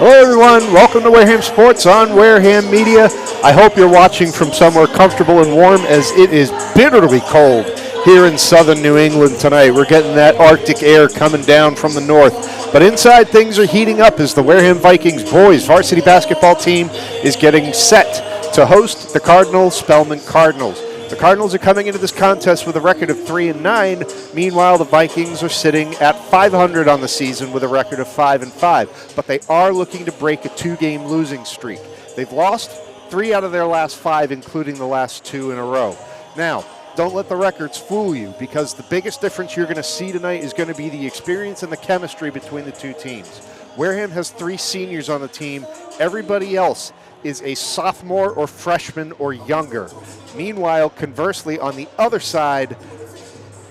Hello everyone, welcome to Wareham Sports on Wareham Media. I hope you're watching from somewhere comfortable and warm as it is bitterly cold here in southern New England tonight. We're getting that Arctic air coming down from the north. But inside things are heating up as the Wareham Vikings boys varsity basketball team is getting set to host the Cardinal Spellman Cardinals. The Cardinals are coming into this contest with a record of 3-9. Meanwhile, the Vikings are sitting at 500 on the season with a record of 5-5. But they are looking to break a two-game losing streak. They've lost 3 out of their last 5, including the last 2 in a row. Now, don't let the records fool you, because the biggest difference you're going to see tonight is going to be the experience and the chemistry between the two teams. Wareham has 3 seniors on the team. Everybody else is a sophomore or freshman or younger. Meanwhile, conversely, on the other side,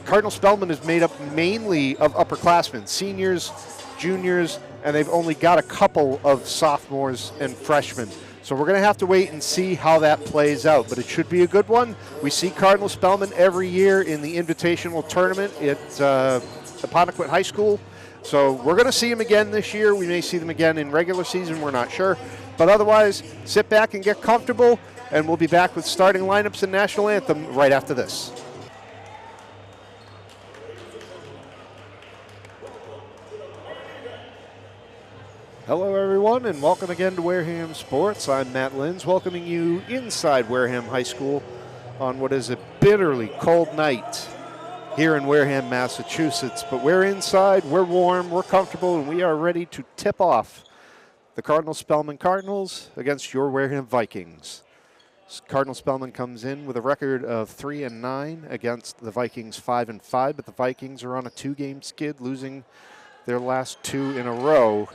Cardinal Spellman is made up mainly of upperclassmen, seniors, juniors, and they've only got a couple of sophomores and freshmen. So we're going to have to wait and see how that plays out, but it should be a good one. We see Cardinal Spellman every year in the invitational tournament at Apponequet High School. So we're going to see them again this year. We may see them again in regular season, we're not sure. But otherwise, sit back and get comfortable, and we'll be back with starting lineups and national anthem right after this. Hello everyone, and welcome again to Wareham Sports. I'm Matt Linz, welcoming you inside Wareham High School on what is a bitterly cold night here in Wareham, Massachusetts. But we're inside, we're warm, we're comfortable, and we are ready to tip off the Cardinal Spellman Cardinals against your Wareham Vikings. Cardinal Spellman comes in with a record of 3-9 against the Vikings 5-5, but the Vikings are on a 2-game skid, losing their last 2 in a row.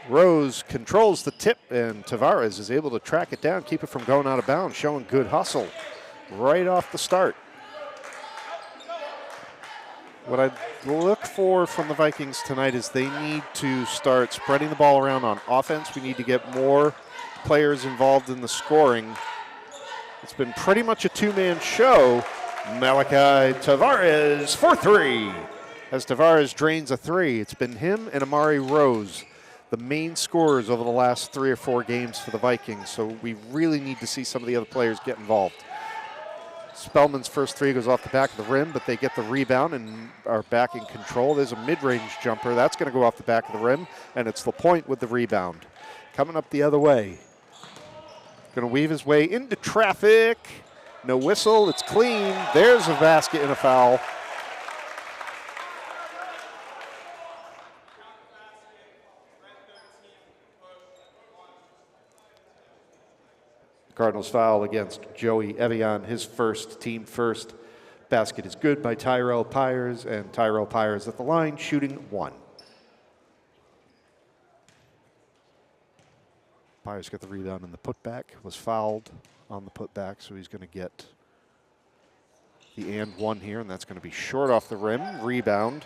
Rose controls the tip, and Tavares is able to track it down, keep it from going out of bounds, showing good hustle right off the start. What I look for from the Vikings tonight is they need to start spreading the ball around on offense. We need to get more players involved in the scoring. It's been pretty much a two-man show. Malachi Tavares for 3. As Tavares drains a 3, it's been him and Amari Rose, the main scorers over the last 3 or 4 games for the Vikings. So we really need to see some of the other players get involved. Spellman's first 3 goes off the back of the rim, but they get the rebound and are back in control. There's a mid-range jumper. That's going to go off the back of the rim, and it's LaPointe with the rebound. Coming up the other way. Going to weave his way into traffic. No whistle. It's clean. There's a basket and a foul. Cardinals foul against Joey Evian, his first, team first. Basket is good by Tyrell Pyers, and Tyrell Pyers at the line, shooting 1. Pyers got the rebound in the putback, was fouled on the putback, so he's going to get the and 1 here, and that's going to be short off the rim. Rebound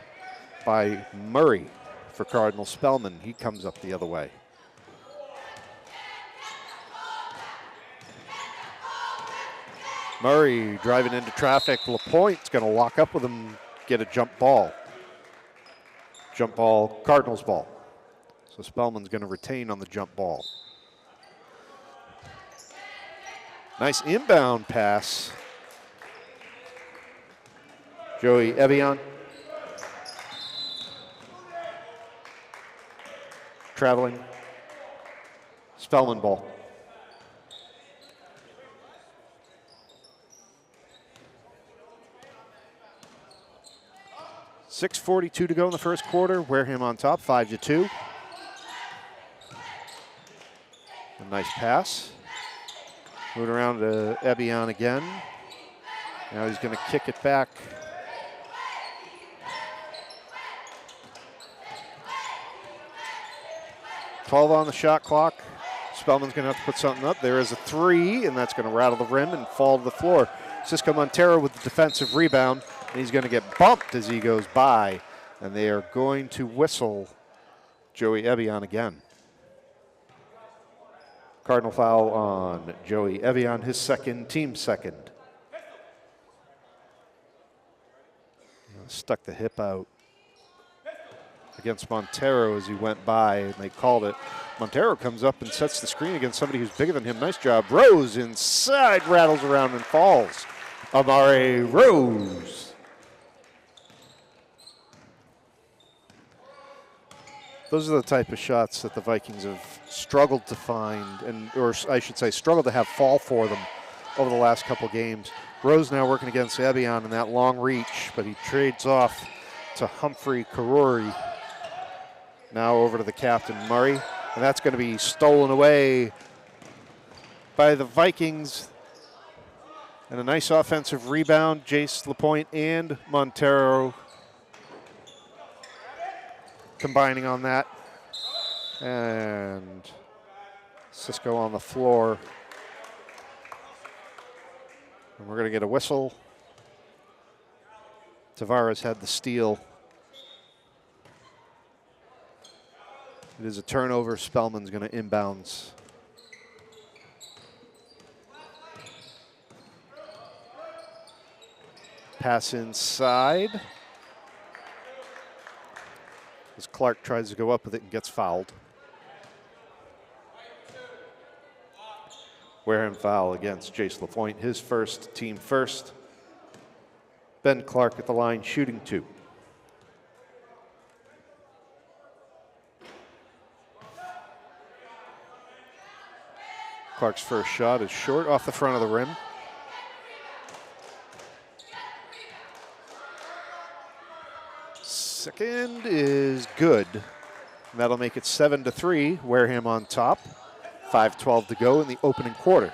by Murray for Cardinal Spellman. He comes up the other way. Murray driving into traffic. LaPointe's going to lock up with him, get a jump ball. Jump ball, Cardinals ball. So Spellman's going to retain on the jump ball. Nice inbound pass. Joey Evian. Traveling. Spellman ball. 6:42 to go in the first quarter. Wareham on top, 5-2. A nice pass. Move it around to Ebion again. Now he's going to kick it back. $12 on the shot clock. Spellman's going to have to put something up. There is a 3, and that's going to rattle the rim and fall to the floor. Cisco Montero with the defensive rebound. And he's going to get bumped as he goes by. And they are going to whistle Joey Evian again. Cardinal foul on Joey Evian, his second, team second. Stuck the hip out. against Montero as he went by, and they called it. Montero comes up and sets the screen against somebody who's bigger than him. Nice job. Rose inside, rattles around and falls. Amare Rose. Those are the type of shots that the Vikings have struggled to find, or I should say struggled to have fall for them over the last couple games. Rose now working against Ebion in that long reach, but he trades off to Humphrey Karori. Now over to the captain, Murray, and that's going to be stolen away by the Vikings. And a nice offensive rebound. Jace Lapointe and Montero combining on that. And Cisco on the floor. And we're going to get a whistle. Tavares had the steal. It is a turnover. Spellman's going to inbounds. Pass inside. As Clark tries to go up with it and gets fouled. Wareham foul against Jace Lapointe, his first, team first. Ben Clark at the line, shooting 2. Clark's first shot is short off the front of the rim. Second is good. And that'll make it 7-3. Wareham on top. 5:12 to go in the opening quarter.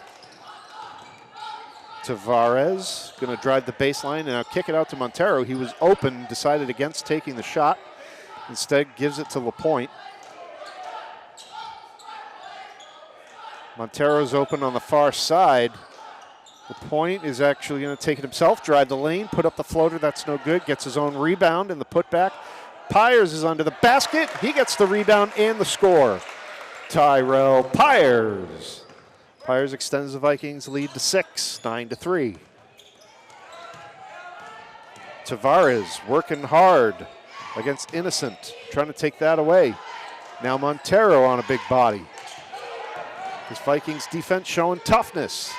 Tavares going to drive the baseline and now kick it out to Montero. He was open, decided against taking the shot. Instead, gives it to Lapointe. Montero's open on the far side. Lapointe is actually going to take it himself, drive the lane, put up the floater. That's no good. Gets his own rebound in the putback. Pyers is under the basket. He gets the rebound and the score. Tyrell Pyers. Pyers extends the Vikings lead to 6, 9-3. Tavares working hard against Innocent, trying to take that away. Now Montero on a big body. This Vikings defense showing toughness.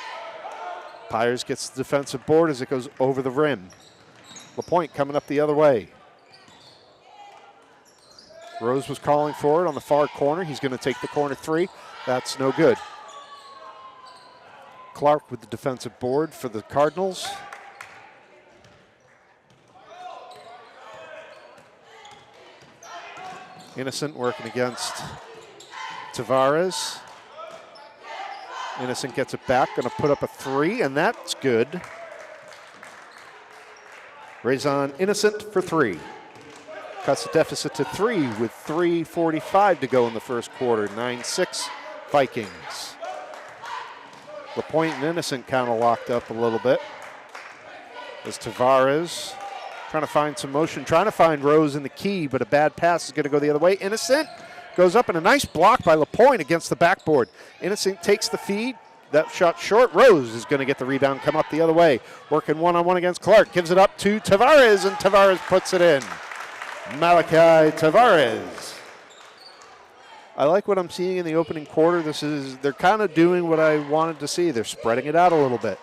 Pyers gets the defensive board as it goes over the rim. Lapointe coming up the other way. Rose was calling for it on the far corner. He's going to take the corner 3. That's no good. Clark with the defensive board for the Cardinals. Innocent working against Tavares. Innocent gets it back, going to put up a 3, and that's good. Raison Innocent for 3. Cuts the deficit to 3 with 3:45 to go in the first quarter. 9-6 Vikings. Lapointe and Innocent kind of locked up a little bit. As Tavares trying to find some motion, trying to find Rose in the key, but a bad pass is going to go the other way. Innocent goes up, and a nice block by Lapointe against the backboard. Innocent takes the feed. That shot short. Rose is going to get the rebound, come up the other way. Working one-on-one against Clark. Gives it up to Tavares, and Tavares puts it in. Malachi Tavares. I like what I'm seeing in the opening quarter. They're kind of doing what I wanted to see. They're spreading it out a little bit.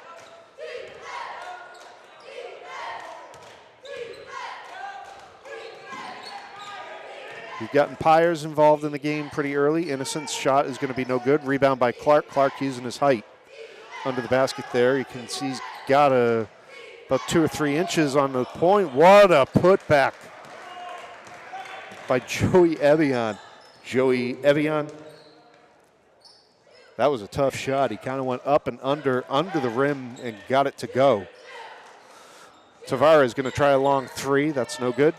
We've gotten Pyers involved in the game pretty early. Innocent's shot is going to be no good. Rebound by Clark. Clark using his height under the basket there. You can see he's got about 2 or 3 inches on the point. What a putback by Joey Ebion. Joey Ebion. That was a tough shot. He kind of went up and under the rim and got it to go. Tavares going to try a long 3. That's no good.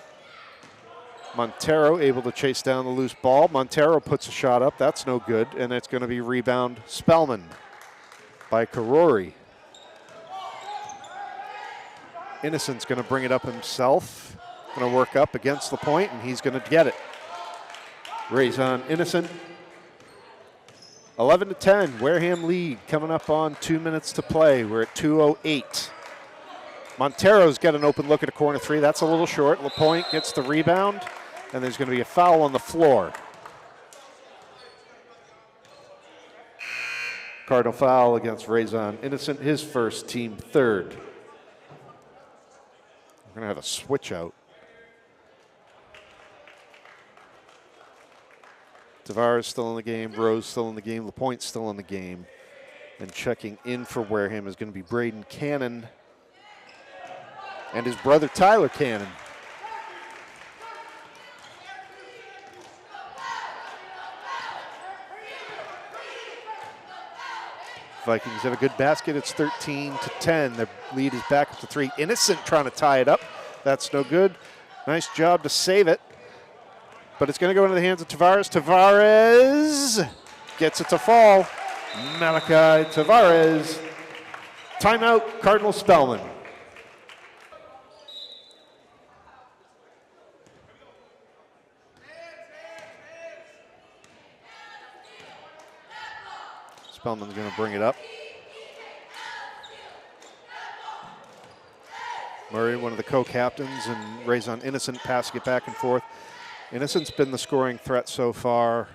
Montero able to chase down the loose ball. Montero puts a shot up. That's no good. And it's going to be rebound Spellman by Karori. Innocent's going to bring it up himself. Going to work up against the point, and he's going to get it. Raison Innocent. 11-10. Wareham lead coming up on 2 minutes to play. We're at 2:08. Montero's got an open look at a corner 3. That's a little short. Lapointe gets the rebound. and there's going to be a foul on the floor. Cardinal foul against Raison Innocent, his first, team third. We're going to have a switch out. Tavares still in the game, Rose still in the game, LaPointe still in the game. And checking in for Wareham is going to be Braden Cannon and his brother Tyler Cannon. Vikings have a good basket. It's 13-10. Their lead is back up to 3. Innocent trying to tie it up. That's no good. Nice job to save it. But it's going to go into the hands of Tavares. Tavares gets it to fall. Malachi Tavares. Timeout, Cardinal Spellman. Spellman's going to bring it up. Murray, one of the co-captains, and Raison Innocent passing it back and forth. Innocent's been the scoring threat so far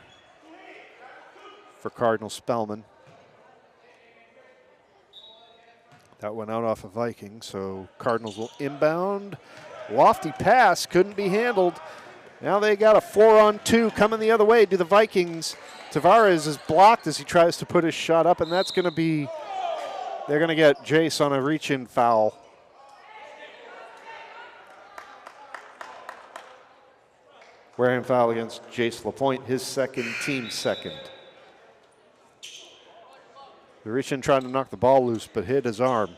for Cardinal Spellman. That went out off of Viking, so Cardinals will inbound. Lofty pass, couldn't be handled. Now they got a 4-on-2 coming the other way. Do the Vikings? Tavares is blocked as he tries to put his shot up, and that's going to be, they're going to get Jace on a reach-in foul. Wareham foul against Jace LaPointe, his second, team second. The reach-in trying to knock the ball loose, but hit his arm.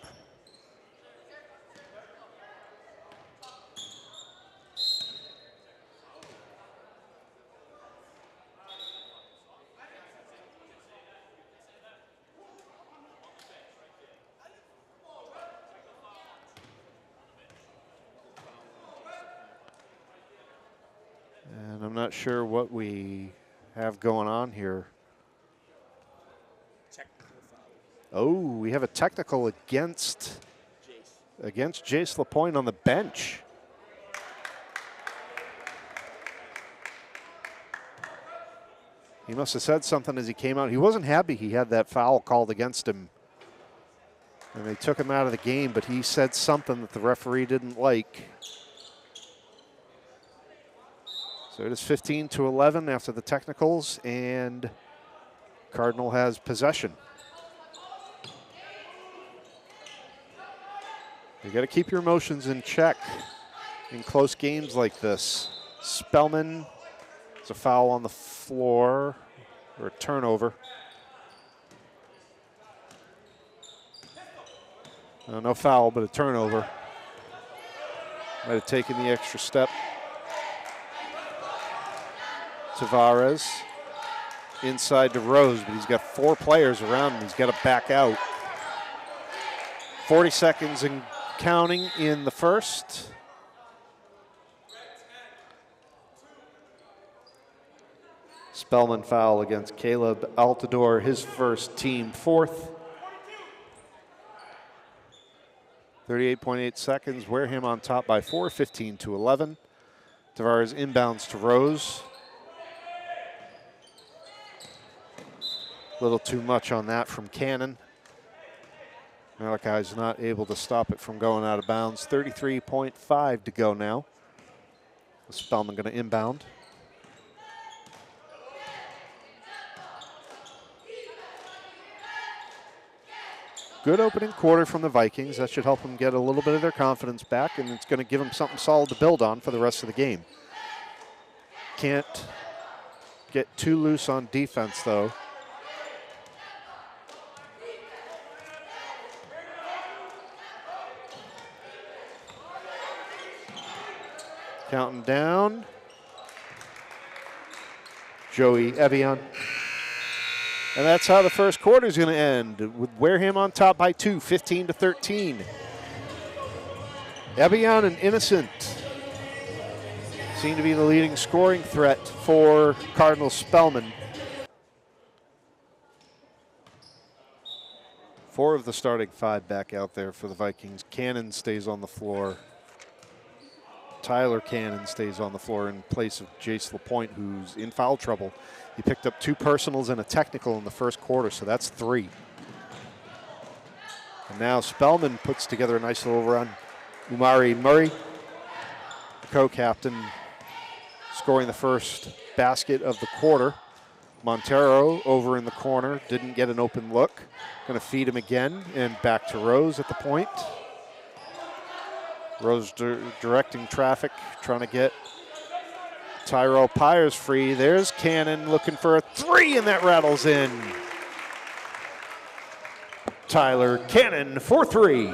And I'm not sure what we have going on here. Oh, we have a technical against Jace LaPointe on the bench. He must have said something as he came out. He wasn't happy he had that foul called against him. And they took him out of the game, but he said something that the referee didn't like. So it is 15-11 after the technicals, and Cardinal has possession. You got to keep your emotions in check in close games like this. Spellman, it's a foul on the floor, or a turnover. No foul, but a turnover. Might have taken the extra step. Tavares inside to Rose, but he's got 4 players around him. He's got to back out. 40 seconds and counting in the first. Spellman foul against Caleb Altador, his first, team fourth. 38.8 seconds. Wareham on top by 4, 15-11. Tavares inbounds to Rose. A little too much on that from Cannon. Malachi's not able to stop it from going out of bounds. 33.5 to go now. Spellman going to inbound. Good opening quarter from the Vikings. That should help them get a little bit of their confidence back, and it's going to give them something solid to build on for the rest of the game. Can't get too loose on defense, though. Counting down. Joey Evian. And that's how the first quarter is going to end, with Wareham on top by 2, 15-13. Evian and Innocent seem to be the leading scoring threat for Cardinal Spellman. 4 of the starting 5 back out there for the Vikings. Cannon stays on the floor. Tyler Cannon stays on the floor in place of Jace LaPointe, who's in foul trouble. He picked up 2 personals and a technical in the first quarter, so that's 3. And now Spellman puts together a nice little run. Umari Murray, the co-captain, scoring the first basket of the quarter. Montero over in the corner, didn't get an open look. Going to feed him again, and back to Rose at the point. Rose directing traffic, trying to get Tyrell Pyers free. There's Cannon looking for a 3, and that rattles in. Tyler Cannon for 3.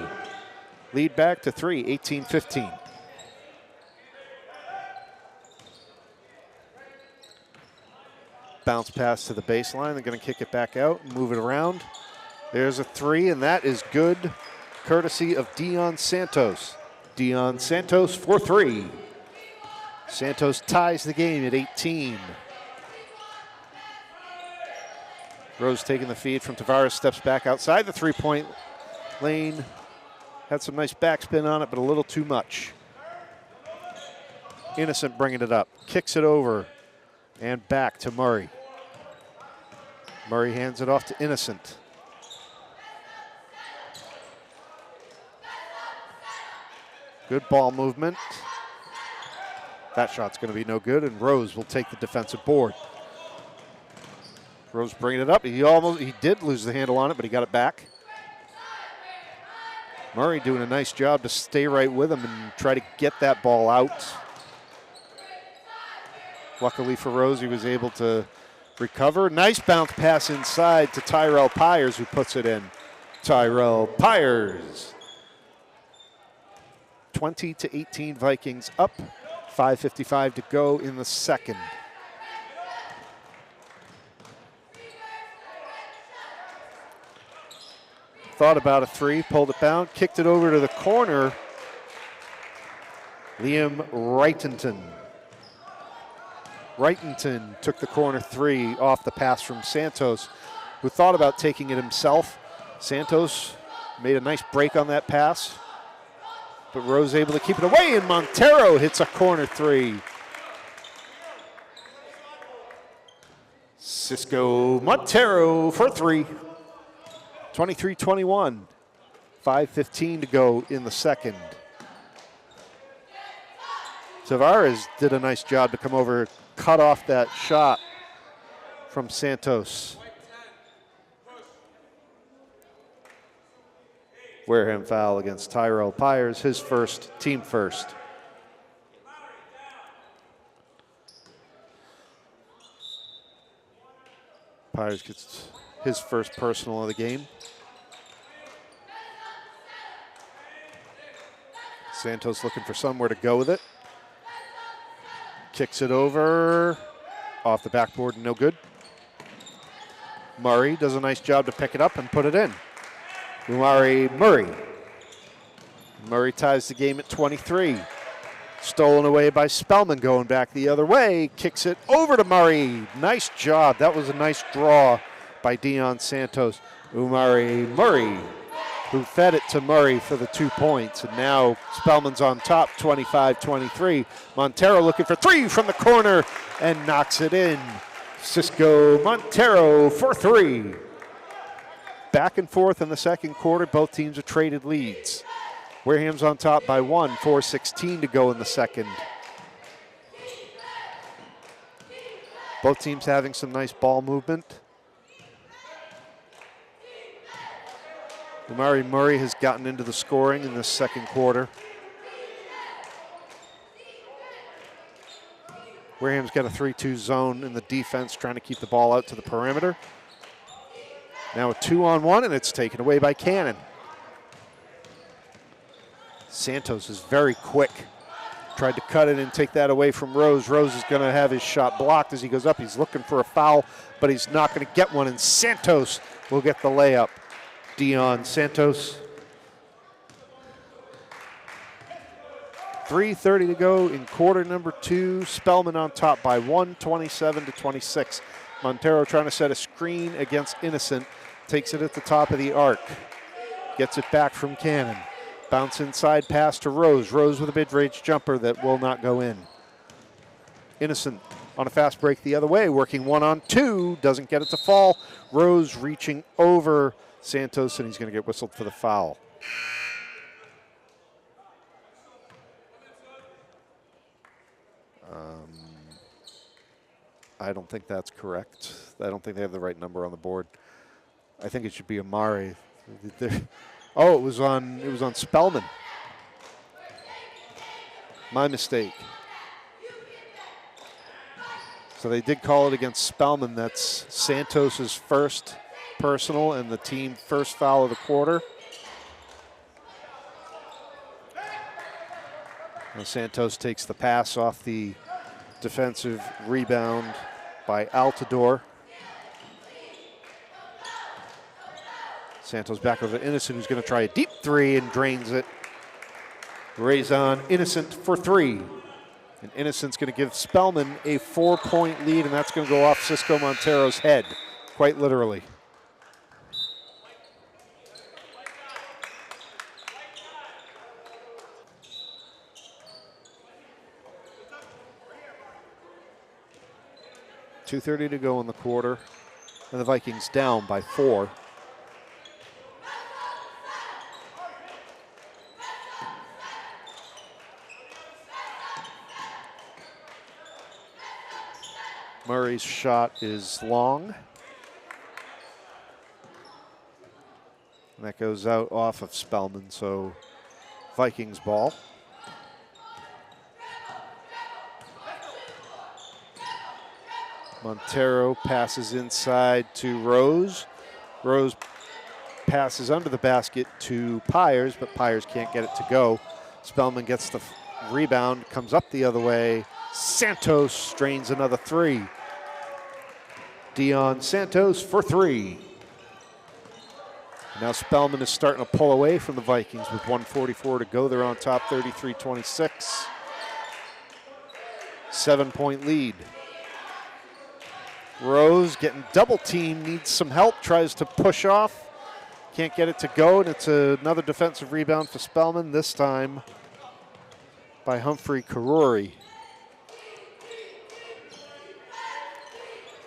Lead back to 3, 18-15. Bounce pass to the baseline. They're going to kick it back out and move it around. There's a 3, and that is good, courtesy of Dion Santos. Dion Santos for 3. Santos ties the game at 18. Rose taking the feed from Tavares, steps back outside the 3-point lane. Had some nice backspin on it, but a little too much. Innocent bringing it up, kicks it over, and back to Murray. Murray hands it off to Innocent. Good ball movement. That shot's going to be no good, and Rose will take the defensive board. Rose bringing it up. He did lose the handle on it, but he got it back. Murray doing a nice job to stay right with him and try to get that ball out. Luckily for Rose, he was able to recover. Nice bounce pass inside to Tyrell Pyers, who puts it in. Tyrell Pyers. 20-18 Vikings up. 5:55 to go in the second. Thought about a 3, pulled it down, kicked it over to the corner. Liam Wrightington took the corner 3 off the pass from Santos, who thought about taking it himself. Santos made a nice break on that pass, but Rose able to keep it away, and Montero hits a corner 3. Cisco Montero for 3. 23-21. 5:15 to go in the second. Tavares did a nice job to come over, cut off that shot from Santos. Wareham foul against Tyrell Pyers, his first, team first. Pyers gets his first personal of the game. Santos looking for somewhere to go with it. Kicks it over, off the backboard, no good. Murray does a nice job to pick it up and put it in. Umari Murray. Murray ties the game at 23. Stolen away by Spellman, going back the other way. Kicks it over to Murray. Nice job. That was a nice draw by Dion Santos. Umari Murray, who fed it to Murray for the 2 points. And now Spellman's on top, 25-23. Montero looking for 3 from the corner and knocks it in. Cisco Montero for 3. Back and forth in the second quarter. Both teams have traded leads. Wareham's on top by 1, 4:16 to go in the second. Both teams having some nice ball movement. Umari Murray has gotten into the scoring in this second quarter. Wareham's got a 3-2 zone in the defense, trying to keep the ball out to the perimeter. Now a 2-on-1, and it's taken away by Cannon. Santos is very quick. Tried to cut it and take that away from Rose. Rose is going to have his shot blocked as he goes up. He's looking for a foul, but he's not going to get one, and Santos will get the layup. Dion Santos. 3:30 to go in quarter number 2. Spellman on top by 1, 27-26. Montero trying to set a screen against Innocent. Takes it at the top of the arc. Gets it back from Cannon. Bounce inside pass to Rose. Rose with a mid-range jumper that will not go in. Innocent on a fast break the other way, working 1-on-2, doesn't get it to fall. Rose reaching over Santos, and he's going to get whistled for the foul. I don't think that's correct. I don't think they have the right number on the board. I think it should be Amari. Oh, it was on Spellman. My mistake. So they did call it against Spellman. That's Santos's first personal and the team first foul of the quarter. Now Santos takes the pass off the defensive rebound by Altidore. Santos back over to Innocent, who's going to try a deep three and drains it. Rays on Innocent for three. And Innocent's going to give Spellman a 4-point lead, and that's going to go off Cisco Montero's head, quite literally. .230 to go in the quarter, and the Vikings down by 4. Murray's shot is long. And that goes out off of Spellman, so Vikings ball. Montero passes inside to Rose. Rose passes under the basket to Pyers, but Pyers can't get it to go. Spellman gets the rebound, comes up the other way. Santos strains another three. Dion Santos for three. Now Spellman is starting to pull away from the Vikings with 1:44 to go. They're on top 33-26. 7-point lead. Rose getting double teamed, needs some help, tries to push off. Can't get it to go, and it's another defensive rebound for Spellman, this time by Humphrey Karori.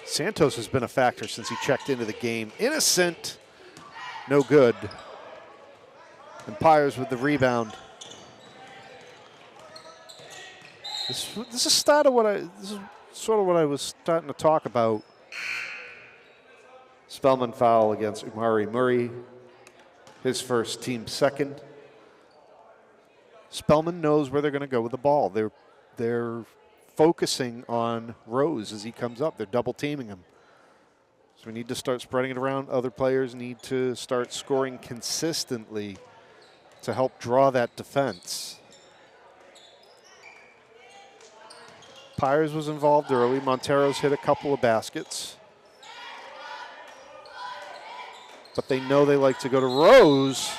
Santos has been a factor since he checked into the game. Innocent, no good. And Pyers with the rebound. This is sort of what I was starting to talk about. Spellman foul against Umari Murray, his first, team second. Spellman knows where they're going to go with the ball. They're focusing on Rose as he comes up. They're double teaming him. So we need to start spreading it around. Other players need to start scoring consistently to help draw that defense. Pyers was involved early. Montero's hit a couple of baskets. But they know they like to go to Rose.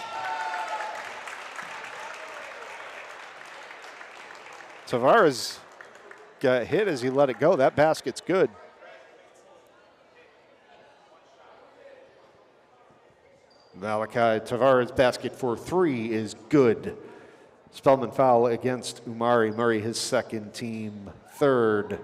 Tavares got hit as he let it go. That basket's good. Malachi Tavares' basket for three is good. Spellman foul against Umari Murray, his second, team third.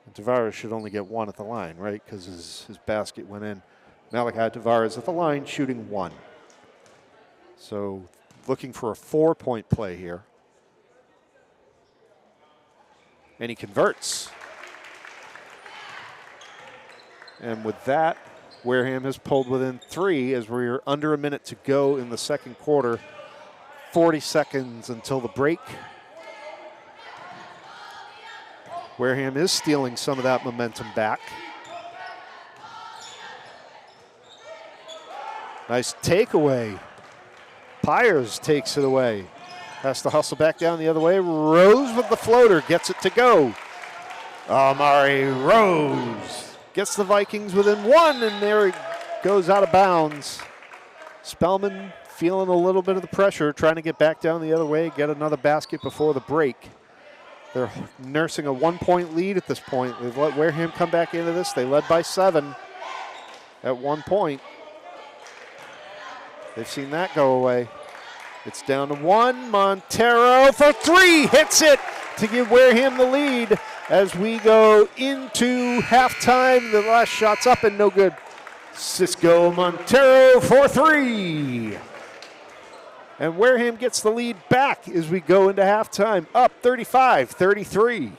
And Tavares should only get one at the line, right? Because his basket went in. Malachi Tavares at the line, shooting one. So looking for a 4-point play here. And he converts. And with that, Wareham has pulled within three as we're under a minute to go in the second quarter. 40 seconds until the break. Wareham is stealing some of that momentum back. Nice takeaway. Pyers takes it away. Has to hustle back down the other way. Rose with the floater, gets it to go. Amari Rose gets the Vikings within one, and there it goes out of bounds. Spellman feeling a little bit of the pressure, trying to get back down the other way, get another basket before the break. They're nursing a 1-point lead at this point. They've let Wareham come back into this. They led by 7 at one point. They've seen that go away. It's down to one. Montero for three. Hits it to give Wareham the lead as we go into halftime. The last shot's up and no good. Cisco Montero for three. And Wareham gets the lead back as we go into halftime, up 35-33.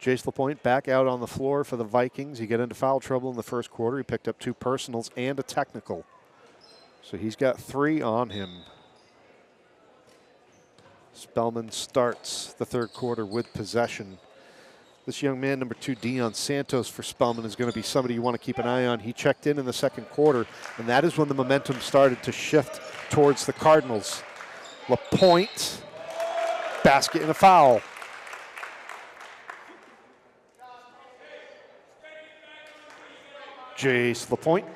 Jace Lapointe back out on the floor for the Vikings. He got into foul trouble in the first quarter. He picked up 2 personals and a technical. So he's got 3 on him. Spellman starts the third quarter with possession. This young man, number 2, Deion Santos for Spellman, is going to be somebody you want to keep an eye on. He checked in the second quarter, and that is when the momentum started to shift towards the Cardinals. Lapointe, basket and a foul. Jace Lapointe.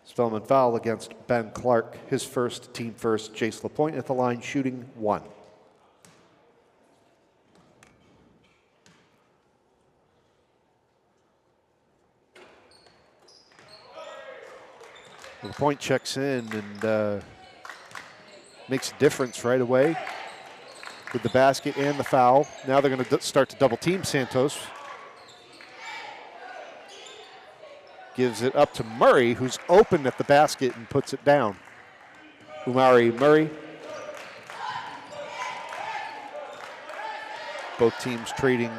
Spellman foul against Ben Clark. His first, team first. Jace Lapointe at the line, shooting 1. Lapointe checks in and makes a difference right away with the basket and the foul. Now they're going to start to double team Santos. Gives it up to Murray, who's open at the basket and puts it down. Umari Murray. Both teams trading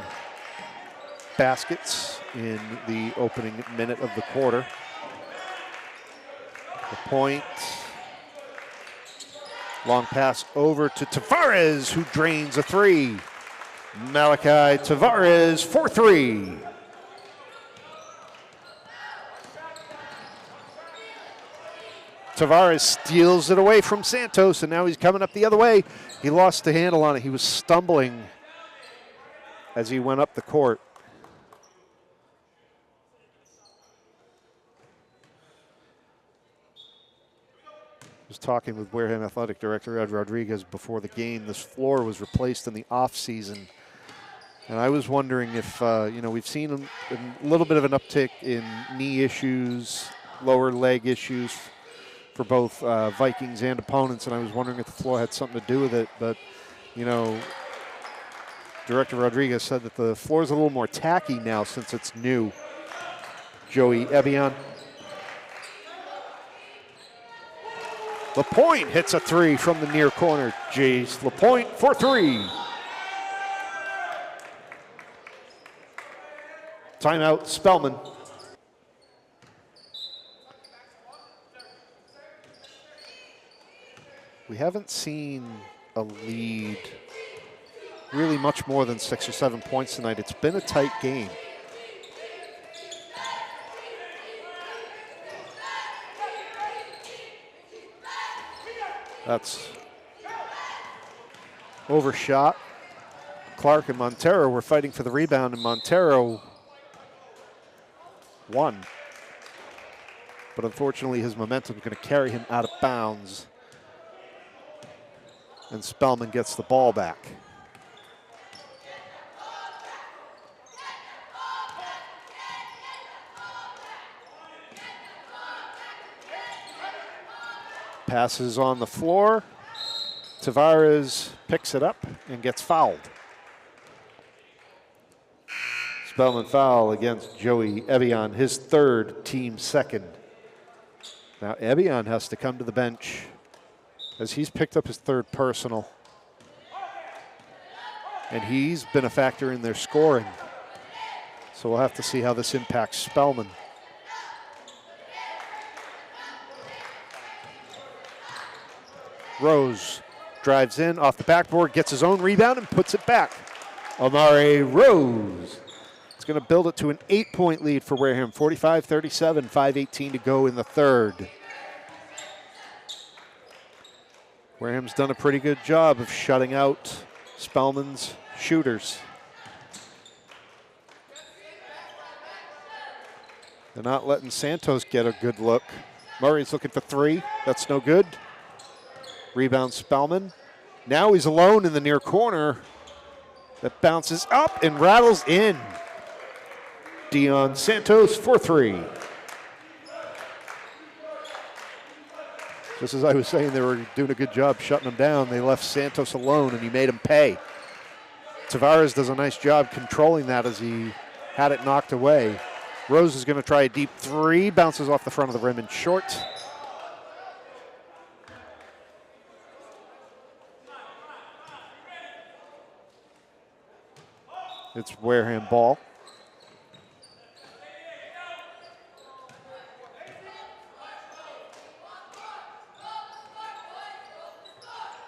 baskets in the opening minute of the quarter. The point. Long pass over to Tavares, who drains a 3. Malachi Tavares for 3. Tavares steals it away from Santos, and now he's coming up the other way. He lost the handle on it. He was stumbling as he went up the court. I was talking with Wareham Athletic Director Ed Rodriguez before the game. This floor was replaced in the off-season. And I was wondering if, we've seen a little bit of an uptick in knee issues, lower leg issues for both Vikings and opponents. And I was wondering if the floor had something to do with it. But, Director Rodriguez said that the floor is a little more tacky now since it's new. Joey Ebion. Lapointe hits a 3 from the near corner. Jace Lapointe for 3. Timeout, Spellman. We haven't seen a lead really much more than 6 or 7 points tonight. It's been a tight game. That's overshot. Clark and Montero were fighting for the rebound, and Montero won. But unfortunately, his momentum is going to carry him out of bounds. And Spellman gets the ball back. Passes on the floor. Tavares picks it up and gets fouled. Spellman foul against Joey Ebion, his third, team second. Now Ebion has to come to the bench as he's picked up his third personal. And he's been a factor in their scoring. So we'll have to see how this impacts Spellman. Rose drives in off the backboard, gets his own rebound and puts it back. Amare Rose. It's going to build it to an 8-point lead for Wareham. 45-37, 5:18 to go in the third. Wareham's done a pretty good job of shutting out Spellman's shooters. They're not letting Santos get a good look. Murray's looking for 3. That's no good. Rebound Spellman. Now he's alone in the near corner. That bounces up and rattles in. Dion Santos for 3. Just as I was saying, they were doing a good job shutting him down. They left Santos alone, and he made him pay. Tavares does a nice job controlling that as he had it knocked away. Rose is going to try a deep 3. Bounces off the front of the rim and short. It's Wareham ball.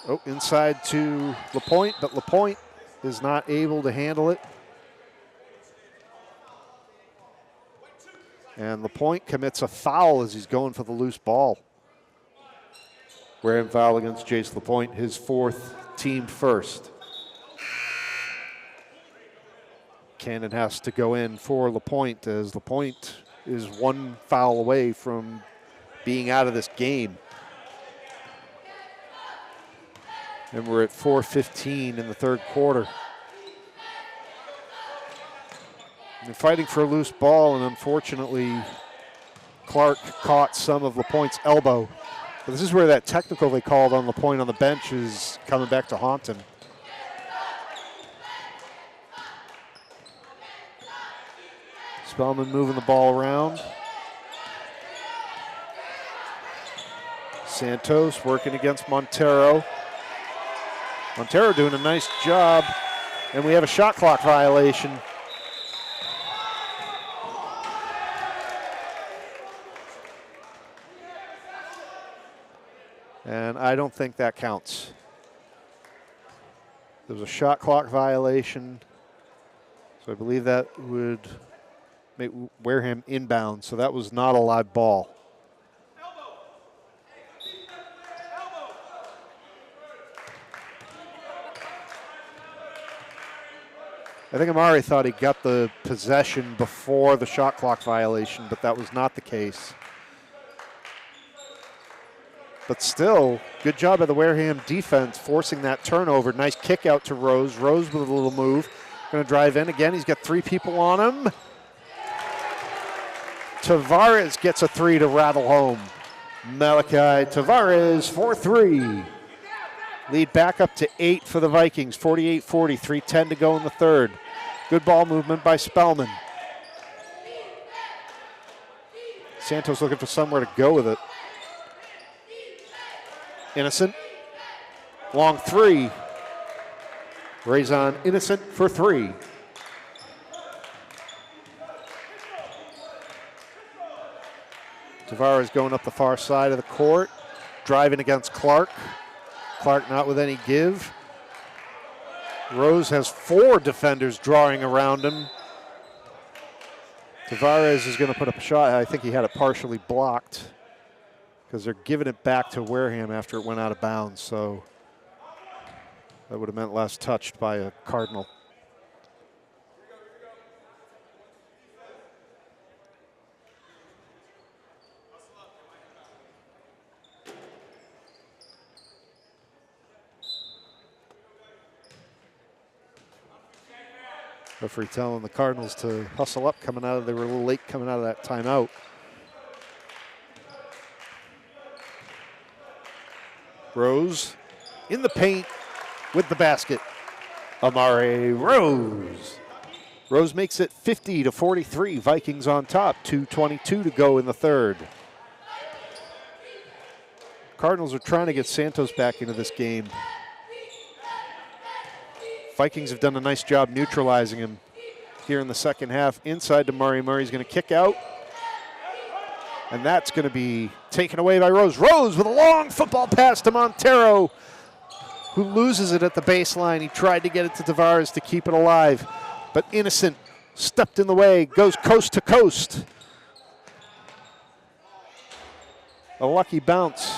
Oh, inside to LaPointe, but LaPointe is not able to handle it. And LaPointe commits a foul as he's going for the loose ball. Wareham foul against Jace LaPointe, his 4th, team first. Cannon has to go in for LaPointe as LaPointe is 1 foul away from being out of this game. And we're at 4:15 in the 3rd quarter. They're fighting for a loose ball, and unfortunately, Clark caught some of LaPointe's elbow. But this is where that technical they called on LaPointe on the bench is coming back to haunt him. Spellman moving the ball around. Santos working against Montero. Montero doing a nice job, and we have a shot clock violation. And I don't think that counts. There was a shot clock violation, so I believe that would make Wareham inbound, so that was not a live ball. I think Amari thought he got the possession before the shot clock violation, but that was not the case. But still, good job by the Wareham defense forcing that turnover. Nice kick out to Rose. Rose with a little move. Going to drive in again. He's got 3 people on him. Tavares gets a 3 to rattle home. Malachi Tavares for 3. Lead back up to 8 for the Vikings, 48-40, 3:10 to go in the 3rd. Good ball movement by Spellman. Santos looking for somewhere to go with it. Innocent, long 3. Raison Innocent for 3. Tavares going up the far side of the court, driving against Clark. Clark not with any give. Rose has 4 defenders drawing around him. Tavares is going to put up a shot. I think he had it partially blocked because they're giving it back to Wareham after it went out of bounds. So that would have meant last touched by a Cardinal. Referee telling the Cardinals to hustle up coming out of, they were a little late coming out of that timeout. Rose in the paint with the basket. Amari Rose. Rose makes it 50-43. Vikings on top. 2:22 to go in the 3rd. Cardinals are trying to get Santos back into this game. Vikings have done a nice job neutralizing him here in the 2nd half. Inside to Murray. Murray's going to kick out. And that's going to be taken away by Rose. Rose with a long football pass to Montero, who loses it at the baseline. He tried to get it to Tavares to keep it alive, but Innocent stepped in the way, goes coast to coast. A lucky bounce.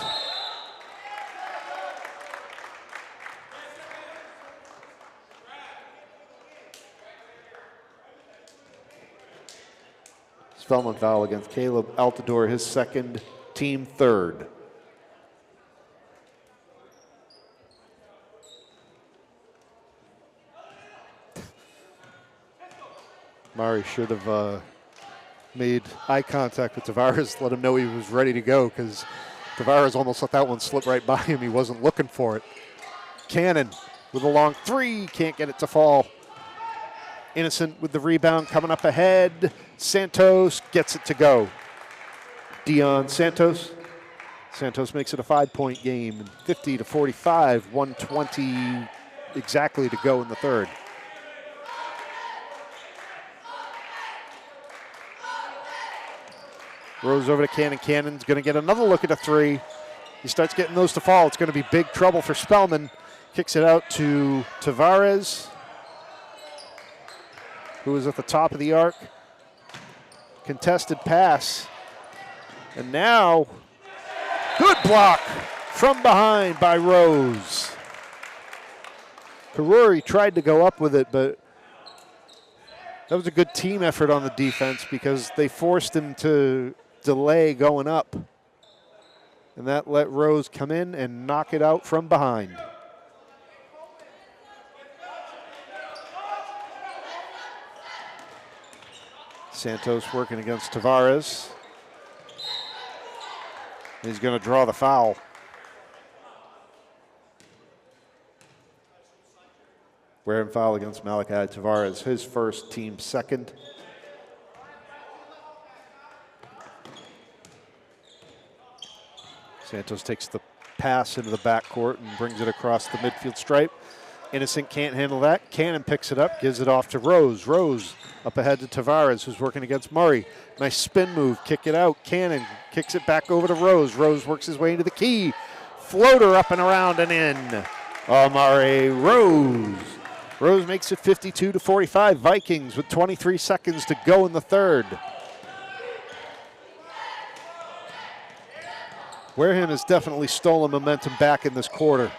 Spellman foul against Caleb Altidore, his 2nd, team 3rd. Murray should have made eye contact with Tavares, let him know he was ready to go, because Tavares almost let that one slip right by him. He wasn't looking for it. Cannon with a long three, can't get it to fall. Innocent with the rebound coming up ahead. Santos gets it to go. Dion Santos. Santos makes it a 5-point game, 50-45, 1:20 exactly to go in the third. Rose over to Cannon. Cannon's going to get another look at a three. He starts getting those to fall. It's going to be big trouble for Spellman. Kicks it out to Tavares, who is at the top of the arc. Contested pass. And now, good block from behind by Rose. Karuri tried to go up with it, but that was a good team effort on the defense because they forced him to delay going up. And that let Rose come in and knock it out from behind. Santos working against Tavares. He's going to draw the foul. Wearing foul against Malachi Tavares, his first, team second. Santos takes the pass into the backcourt and brings it across the midfield stripe. Innocent can't handle that. Cannon picks it up, gives it off to Rose. Rose up ahead to Tavares, who's working against Murray. Nice spin move, kick it out. Cannon kicks it back over to Rose. Rose works his way into the key. Floater up and around and in. Amare Rose. Rose makes it 52-45. Vikings with 23 seconds to go in the third. Wareham has definitely stolen momentum back in this quarter.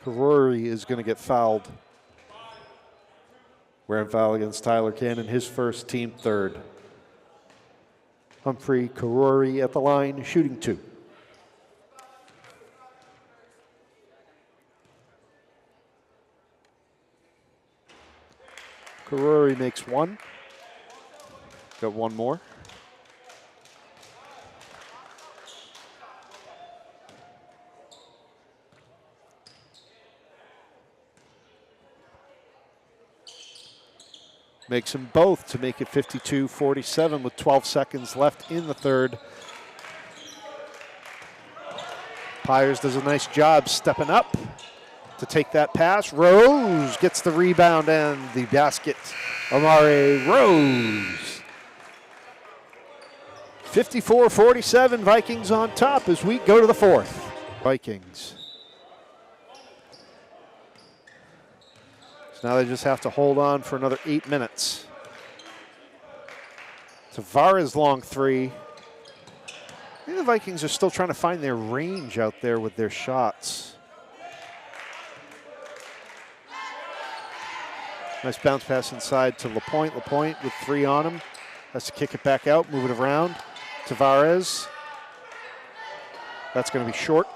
Karuri is going to get fouled. Wareham foul against Tyler Cannon, his first, team third. Humphrey Karuri at the line, shooting two. Karuri makes one. Got one more. Makes them both to make it 52-47 with 12 seconds left in the third. Pyers does a nice job stepping up to take that pass. Rose gets the rebound and the basket. Amare Rose. 54-47, Vikings on top as we go to the fourth. Vikings. So now they just have to hold on for another 8 minutes. Tavares long three. I think the Vikings are still trying to find their range out there with their shots. Nice bounce pass inside to LaPointe. LaPointe with three on him. Has to kick it back out, move it around. Tavares. That's going to be short.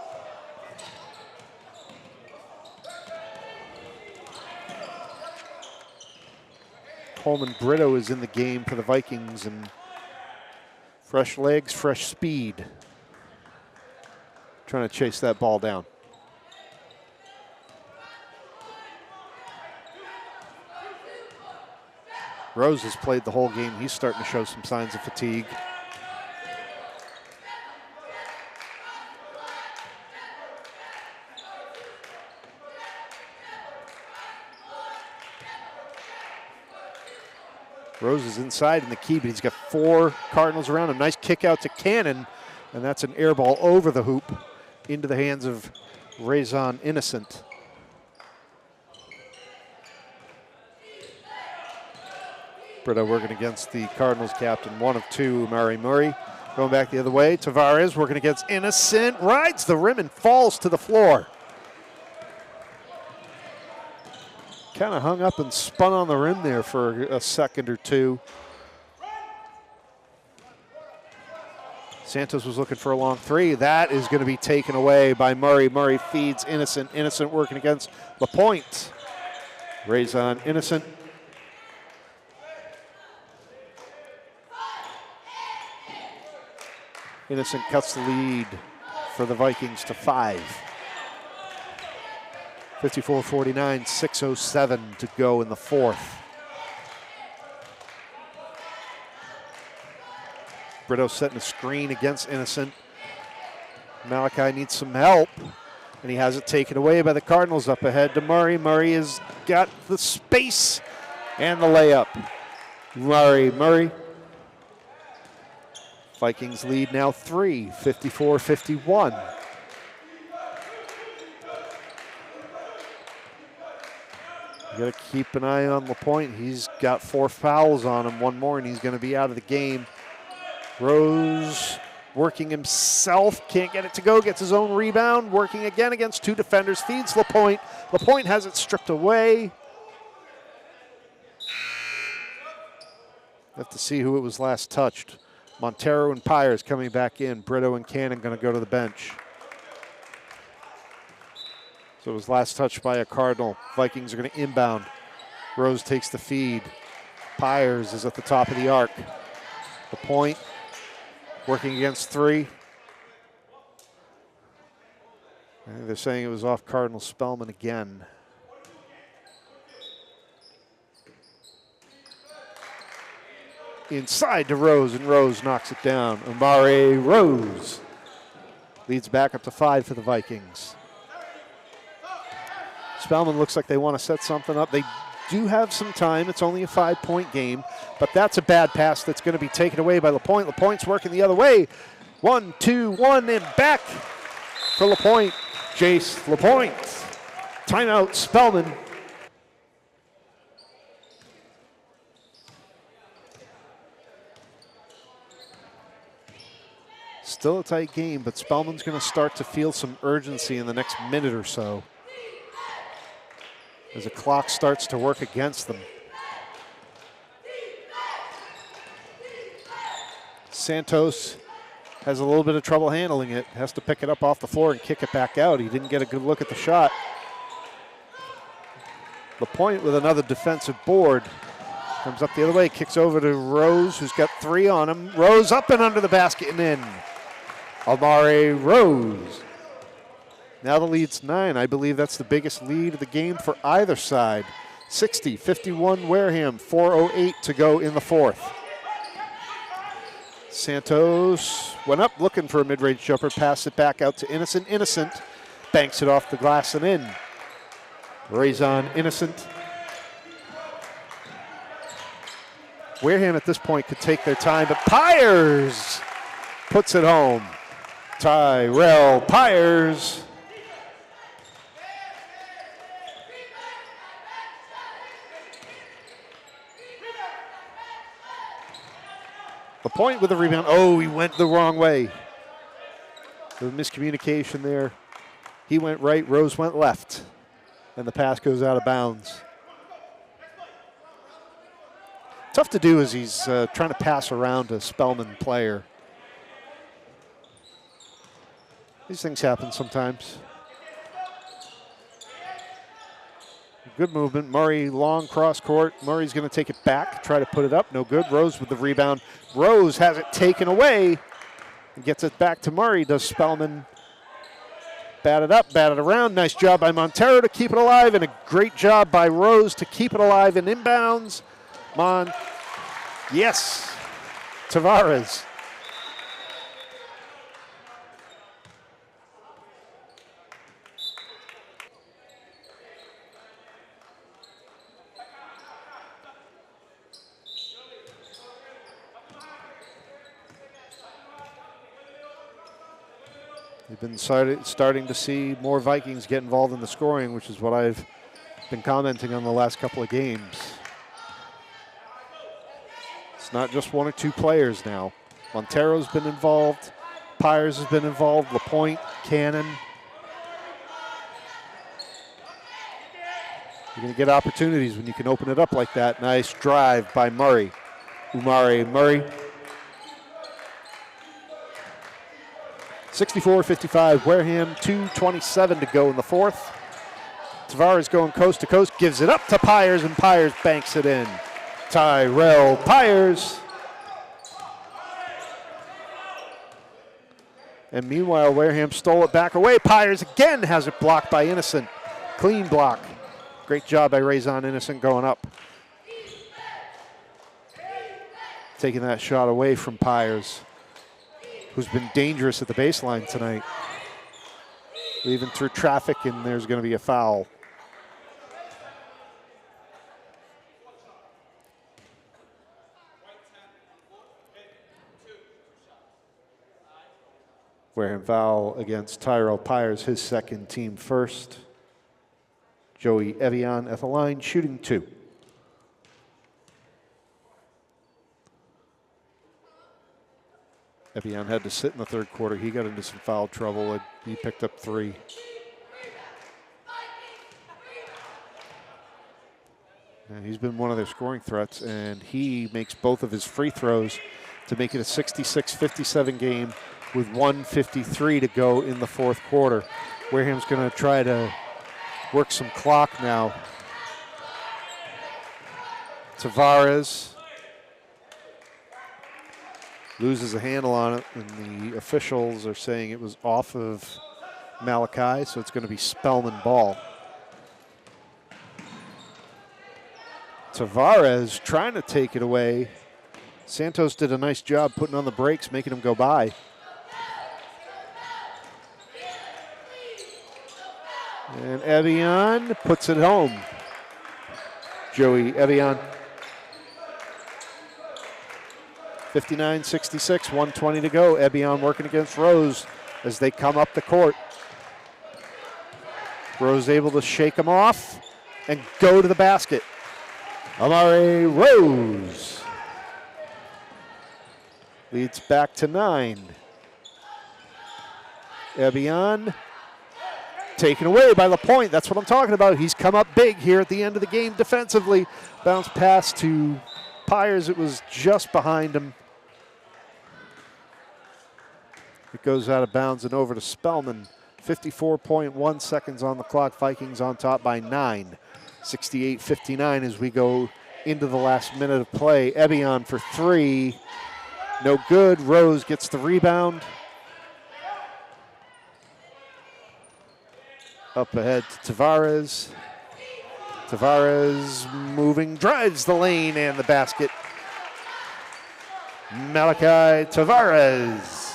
Coleman Brito is in the game for the Vikings, and fresh legs, fresh speed. Trying to chase that ball down. Rose has played the whole game. He's starting to show some signs of fatigue. Rose is inside in the key, but he's got four Cardinals around him. Nice kick out to Cannon, and that's an air ball over the hoop into the hands of Raison Innocent. Brito working against the Cardinals captain, one of two, Murray Murray. Going back the other way, Tavares working against Innocent, rides the rim and falls to the floor. Kind of hung up and spun on the rim there for a second or two. Santos was looking for a long three. That is going to be taken away by Murray. Murray feeds Innocent. Innocent working against LaPointe. Raise on Innocent. Innocent cuts the lead for the Vikings to 5. 54-49, 6:07 to go in the fourth. Brito setting a screen against Innocent. Malachi needs some help, and he has it taken away by the Cardinals up ahead to Murray. Murray has got the space and the layup. Murray. Vikings lead now 3, 54-51. You got to keep an eye on LaPointe. He's got 4 fouls on him, 1 more, and he's going to be out of the game. Rose working himself, can't get it to go, gets his own rebound, working again against 2 defenders, feeds LaPointe. LaPointe has it stripped away. Have to see who it was last touched. Montero and Pyers coming back in. Brito and Cannon going to go to the bench. So it was last touched by a Cardinal. Vikings are going to inbound. Rose takes the feed. Pyers is at the top of the arc. LaPointe working against 3. I think they're saying it was off Cardinal Spellman again. Inside to Rose, and Rose knocks it down. Amare Rose leads back up to 5 for the Vikings. Spellman looks like they want to set something up. They do have some time. It's only a 5-point game, but that's a bad pass that's going to be taken away by LaPointe. LaPointe's working the other way. 1, 2, 1, and back for LaPointe. Jace LaPointe. Timeout, Spellman. Still a tight game, but Spellman's going to start to feel some urgency in the next minute or so as the clock starts to work against them. Santos has a little bit of trouble handling it. Has to pick it up off the floor and kick it back out. He didn't get a good look at the shot. LaPointe with another defensive board. Comes up the other way, kicks over to Rose, who's got 3 on him. Rose up and under the basket and in. Amare Rose. Now the lead's 9. I believe that's the biggest lead of the game for either side. 60-51 Wareham, 4:08 to go in the fourth. Santos went up looking for a mid-range jumper, passed it back out to Innocent. Innocent banks it off the glass and in. Raise on Innocent. Wareham at this point could take their time, but Pyers puts it home. Tyrell Pyers. LaPointe with the rebound. Oh, he went the wrong way. The miscommunication there. He went right, Rose went left, and the pass goes out of bounds. Tough to do as he's trying to pass around a Spellman player. These things happen sometimes. Good movement. Murray, long cross court. Murray's going to take it back, try to put it up. No good. Rose with the rebound. Rose has it taken away and gets it back to Murray. Does Spellman bat it up, bat it around. Nice job by Montero to keep it alive, and a great job by Rose to keep it alive in inbounds. Yes, Tavares. We've been starting to see more Vikings get involved in the scoring, which is what I've been commenting on the last couple of games. It's not just 1 or 2 players now. Montero's been involved. Pyers has been involved. LaPointe, Cannon. You're going to get opportunities when you can open it up like that. Nice drive by Murray. Umare Murray. 64-55, Wareham, 2:27 to go in the fourth. Tavares going coast to coast, gives it up to Pyers, and Pyers banks it in. Tyrell Pyers. And meanwhile, Wareham stole it back away. Pyers again has it blocked by Innocent. Clean block. Great job by Raison Innocent going up. Taking that shot away from Pyers, who's been dangerous at the baseline tonight. Leaving through traffic, and there's going to be a foul. Wareham foul against Tyrell Pyers, his second, team first. Joey Evian at the line, shooting 2. Evian had to sit in the third quarter. He got into some foul trouble. He picked up 3. And he's been one of their scoring threats, and he makes both of his free throws to make it a 66-57 game with 1:53 to go in the fourth quarter. Wareham's going to try to work some clock now. Tavares loses a handle on it, and the officials are saying it was off of Malachi, so it's going to be Spellman ball. Tavares trying to take it away. Santos did a nice job putting on the brakes, making him go by. And Evian puts it home. Joey Evian. 59-66, 1:20 to go. Evian working against Rose as they come up the court. Rose able to shake him off and go to the basket. Amari Rose leads back to 9. Evian taken away by LaPointe. That's what I'm talking about. He's come up big here at the end of the game defensively. Bounce pass to Pyers. It was just behind him. It goes out of bounds and over to Spellman. 54.1 seconds on the clock. Vikings on top by 9. 68-59 as we go into the last minute of play. Evian for 3. No good. Rose gets the rebound. Up ahead to Tavares. Tavares moving, drives the lane and the basket. Malachi Tavares.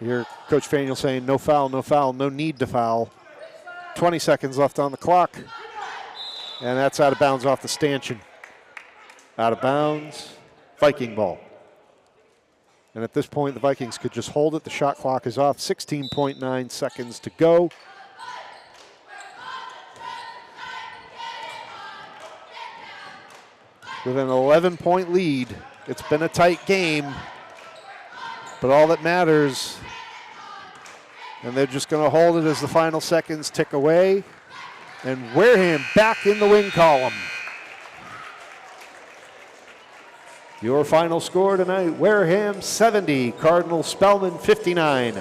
Here, Coach Faniel saying no foul, no foul, no need to foul. 20 seconds left on the clock. And that's out of bounds off the stanchion. Out of bounds, Viking ball. And at this point, the Vikings could just hold it. The shot clock is off. 16.9 seconds to go. With an 11-point lead. It's been a tight game. But all that matters, and they're just going to hold it as the final seconds tick away. And Wareham back in the win column. Your final score tonight, Wareham 70, Cardinal Spellman 59.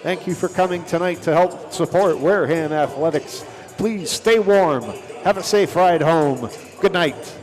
Thank you for coming tonight to help support Wareham Athletics. Please stay warm. Have a safe ride home. Good night.